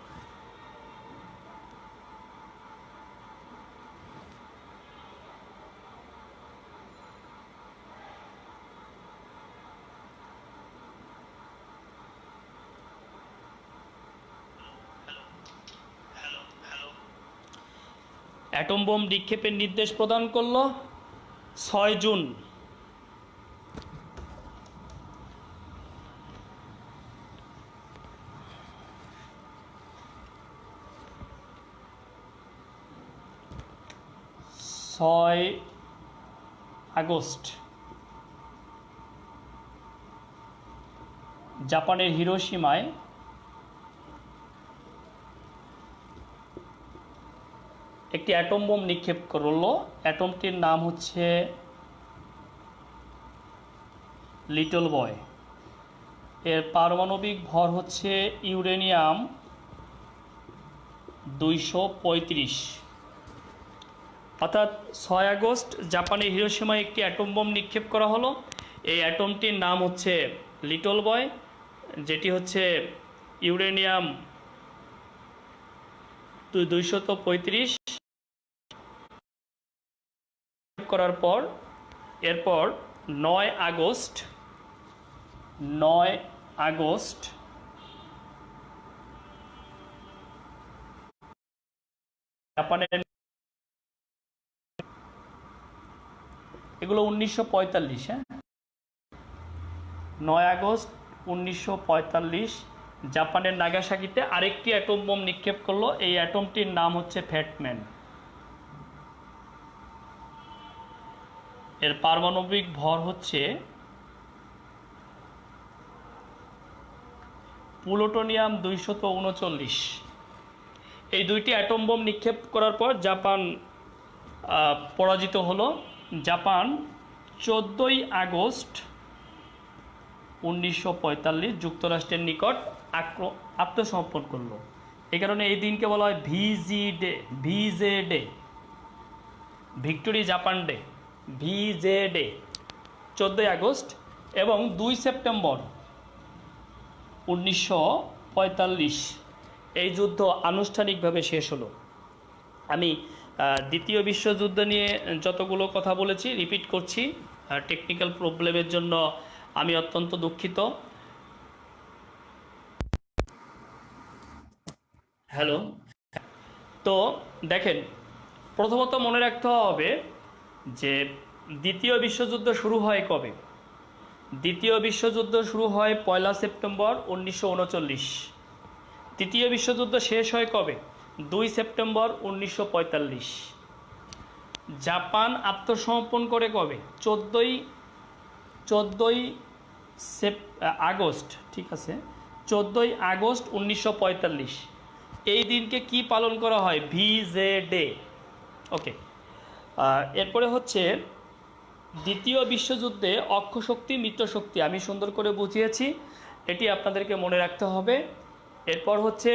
অ্যাটম বোম নিক্ষেপের নির্দেশ প্রদান করলো 6 জুন। আগস্ট জাপানের হিরোশিমায় একটি অ্যাটম বোম নিক্ষেপ করলো। অ্যাটমটির নাম হচ্ছে লিটল বয়। এর পারমাণবিক ভর হচ্ছে ইউরেনিয়াম 235। অর্থাৎ 6 আগস্ট জাপানের হিরোশিমায় একটি অ্যাটম বোম নিক্ষেপ করা হলো। এই অ্যাটমটির নাম হচ্ছে লিটল বয়, যেটি হচ্ছে ইউরেনিয়াম 235 করার পর এরপর 9 আগস্ট জাপানের, এগুলো 1945, হ্যাঁ, 9 আগস্ট 1945 জাপানের নাগাসাকিতে আরেকটি অ্যাটম বোম নিক্ষেপ করলো। এই অ্যাটমটির নাম হচ্ছে ফ্যাটম্যান। এর পারমাণবিক ভর হচ্ছে প্লুটোনিয়াম 239। এই দুইটি অ্যাটম বোম নিক্ষেপ করার পর জাপান পরাজিত হলো। জাপান 14 আগস্ট 1945 যুক্তরাষ্ট্রের নিকট আত্মসমর্পণ করলো। এই কারণে এই দিনকে বলা হয় ভিজে ডে, ভিক্টোরি জাপান ডে, ভিজে ডে, 14 আগস্ট। এবং 2 সেপ্টেম্বর 1945 এই যুদ্ধ আনুষ্ঠানিকভাবে শেষ হলো। আমি দ্বিতীয় বিশ্বযুদ্ধ নিয়ে যতগুলো কথা বলেছি রিপিট করছি, টেকনিক্যাল প্রবলেমের জন্য আমি অত্যন্ত দুঃখিত। হ্যালো। তো দেখেন, প্রথমত মনে রাখতে হবে যে দ্বিতীয় বিশ্বযুদ্ধ শুরু হয় কবে। দ্বিতীয় বিশ্বযুদ্ধ শুরু হয় 1 সেপ্টেম্বর 1939। তৃতীয় বিশ্বযুদ্ধ শেষ হয় কবে? 2 সেপ্টেম্বর 1945। জাপান আত্মসমর্পণ করে কবে? 14 আগস্ট, ঠিক আছে, 14 আগস্ট 1945। এই দিনকে কি পালন করা হয়? ভিজে ডে। ওকে। এরপরে হচ্ছে দ্বিতীয় বিশ্বযুদ্ধে অক্ষশক্তি মিত্রশক্তি আমি সুন্দর করে বুঝিয়েছি, এটি আপনাদেরকে মনে রাখতে হবে। এরপর হচ্ছে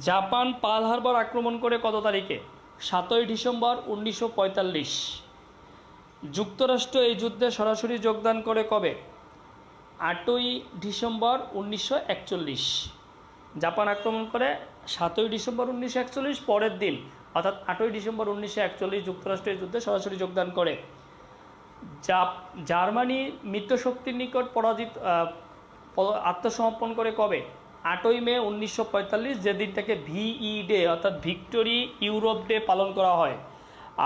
জাপান পার্ল হারবার আক্রমণ করে কত তারিখে? 7 ডিসেম্বর 1945। যুক্তরাষ্ট্র এই যুদ্ধে সরাসরি যোগদান করে কবে? 8 ডিসেম্বর 1941। জাপান আক্রমণ করে 7 ডিসেম্বর 1941, পরের দিন অর্থাৎ 8 ডিসেম্বর 1941 যুক্তরাষ্ট্র এই যুদ্ধে সরাসরি যোগদান করে। জার্মানি মিত্রশক্তির নিকট আত্মসমর্পণ করে কবে? 8ই মে 1945, যে দিনটাকে ভিই ডে অর্থাৎ ভিক্টোরি ইউরোপ ডে পালন করা হয়।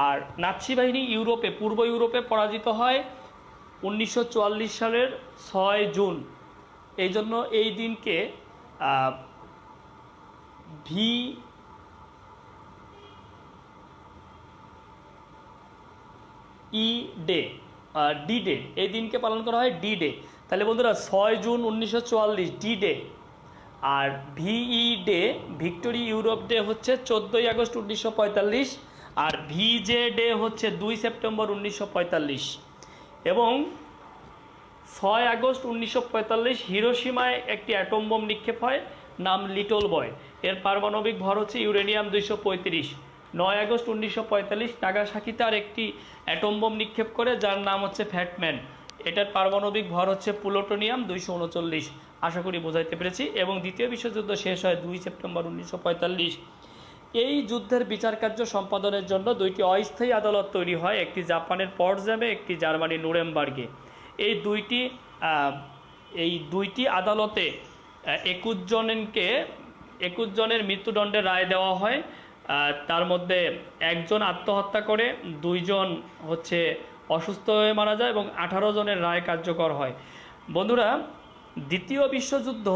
আর নাৎসি বাহিনী পূর্ব ইউরোপে পরাজিত হয় 1944 সালের 6 জুন। এই জন্য এই দিনকে ডি ডে, এই দিনকে পালন করা হয় ডি ডে। তাহলে বন্ধুরা 6 জুন 1944 ডি ডে, আর VE day victory Europe day হচ্ছে 14ই আগস্ট 1945, আর ভিজে ডে হচ্ছে 2 সেপ্টেম্বর 1945। এবং 6 আগস্ট 1945 হিরোশিমায় একটি অ্যাটম বোম নিক্ষেপ হয়, নাম লিটল বয়। এর পারমাণবিক ভর হচ্ছে ইউরেনিয়াম 235। 9 আগস্ট 1945 নাগাসাকিতে আর একটি অ্যাটম বোম নিক্ষেপ করে, যার নাম হচ্ছে ফ্যাটম্যান। এটার পারমাণবিক ভর হচ্ছে প্লুটোনিয়াম 239। আশা করি বোঝাইতে পেরেছি। এবং দ্বিতীয় বিশ্বযুদ্ধ শেষ হয় 2 সেপ্টেম্বর 1945। এই যুদ্ধের বিচার কার্য সম্পাদনের জন্য দুইটি অস্থায়ী আদালত তৈরি হয়, একটি জাপানের পটসডামে, একটি জার্মানির নুরেমবার্গে। এই দুইটি আদালতে 21 জনের মৃত্যুদণ্ডের রায় দেওয়া হয়। তার মধ্যে একজন আত্মহত্যা করে, 2 জন হচ্ছে অসুস্থ হয়ে মারা যায় এবং 18 জনের রায় কার্যকর হয়। বন্ধুরা, দ্বিতীয় বিশ্বযুদ্ধ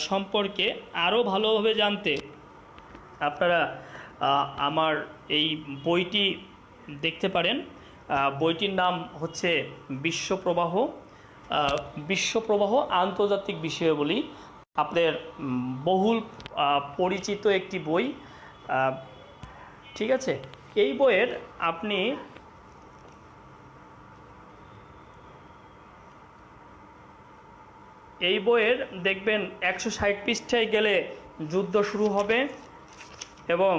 সম্পর্কে আরও ভালোভাবে জানতে আপনারা আমার এই বইটি দেখতে পারেন। বইটির নাম হচ্ছে বিশ্বপ্রবাহ আন্তর্জাতিক বিষয়াবলী। আপনাদের বহুল পরিচিত একটি বই, ঠিক আছে। এই বইয়ের দেখবেন 160 পৃষ্ঠায় গেলে যুদ্ধ শুরু হবে, এবং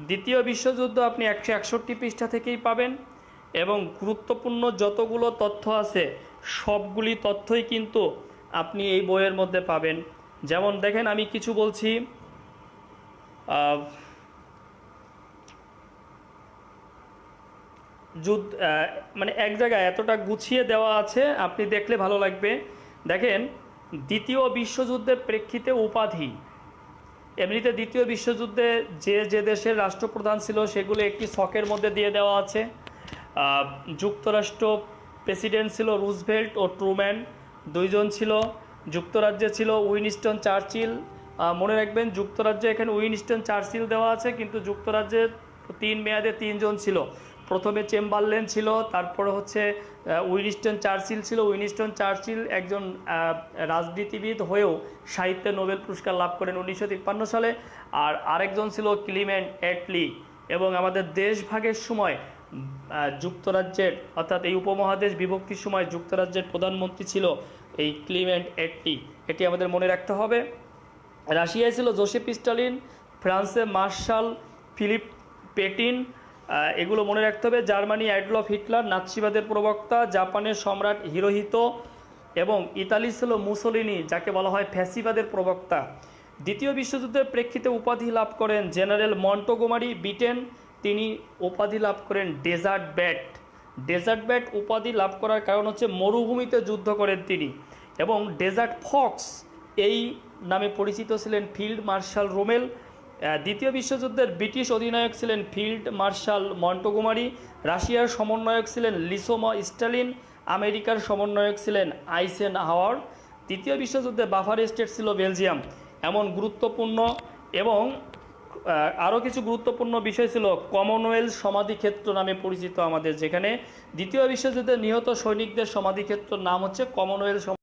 দ্বিতীয় বিশ্বযুদ্ধ আপনি 161 পৃষ্ঠা থেকেই পাবেন। এবং গুরুত্বপূর্ণ যতগুলো তথ্য আছে সবগুলি তথ্যই কিন্তু আপনি এই বইয়ের মধ্যে পাবেন। যেমন দেখেন, আমি কিছু বলছি, মানে এক জায়গায় এতটা গুছিয়ে দেওয়া আছে, আপনি দেখলে ভালো লাগবে। দেখেন, দ্বিতীয় বিশ্বযুদ্ধের প্রেক্ষিতে উপাধি। এমনিতে দ্বিতীয় বিশ্বযুদ্ধে যে দেশের রাষ্ট্রপ্রধান ছিল সেগুলো একটি ছকের মধ্যে দিয়ে দেওয়া আছে। যুক্তরাষ্ট্র প্রেসিডেন্ট ছিল রুজভেল্ট ও ট্রুম্যান, 2 জন ছিল। যুক্তরাজ্যে ছিল উইনস্টন চার্চিল। মনে রাখবেন, যুক্তরাজ্যে এখানে উইনস্টন চার্চিল দেওয়া আছে, কিন্তু যুক্তরাজ্যের 3 মেয়াদে 3 জন ছিল। প্রথমে চেম্বারলেন ছিল, তারপরে হচ্ছে উইনস্টন চার্চিল ছিল। উইনস্টন চার্চিল একজন রাজনীতিবিদ হয়েও সাহিত্যে নোবেল পুরস্কার লাভ করেন 1953 সালে। আর আরেকজন ছিল ক্লিমেন্ট অ্যাটলি। এবং আমাদের দেশ ভাগের সময় যুক্তরাজ্যের, অর্থাৎ এই উপমহাদেশ বিভক্তির সময় যুক্তরাজ্যের প্রধানমন্ত্রী ছিল এই ক্লিমেন্ট অ্যাটলি। এটি আমাদের মনে রাখতে হবে। রাশিয়ায় ছিল জোসেফ স্টালিন, ফ্রান্সে মার্শাল ফিলিপ পেটিন, এগুলো মনে রাখতে হবে। জার্মানি অ্যাডলফ হিটলার, নাৎসিবাদের প্রবক্তা। জাপানের সম্রাট হিরোহিতো, এবং ইতালি ছিল মুসোলিনি, যাকে বলা হয় ফ্যাসিবাদের প্রবক্তা। দ্বিতীয় বিশ্বযুদ্ধের প্রেক্ষিতে উপাধি লাভ করেন জেনারেল মন্টগোমারি। ব্রিটেন, তিনি উপাধি লাভ করেন ডেজার্ট ব্যাট উপাধি লাভ করার কারণ হচ্ছে মরুভূমিতে যুদ্ধ করেন তিনি। এবং ডেজার্ট ফক্স এই নামে পরিচিত ছিলেন ফিল্ড মার্শাল রোমেল। দ্বিতীয় বিশ্বযুদ্ধের ব্রিটিশ অধিনায়ক ছিলেন ফিল্ড মার্শাল মন্টগোমারি। রাশিয়ার সমন্বয়ক ছিলেন লিসোমা স্টালিন। আমেরিকার সমন্বয়ক ছিলেন আইসেন হাওয়ার। তৃতীয় বিশ্বযুদ্ধে বাফার স্টেট ছিল বেলজিয়াম। এমন গুরুত্বপূর্ণ এবং আরও কিছু গুরুত্বপূর্ণ বিষয় ছিল কমনওয়েলথ সমাধিক্ষেত্র নামে পরিচিত আমাদের, যেখানে দ্বিতীয় বিশ্বযুদ্ধে নিহত সৈনিকদের সমাধিক্ষেত্র নাম হচ্ছে কমনওয়েলথ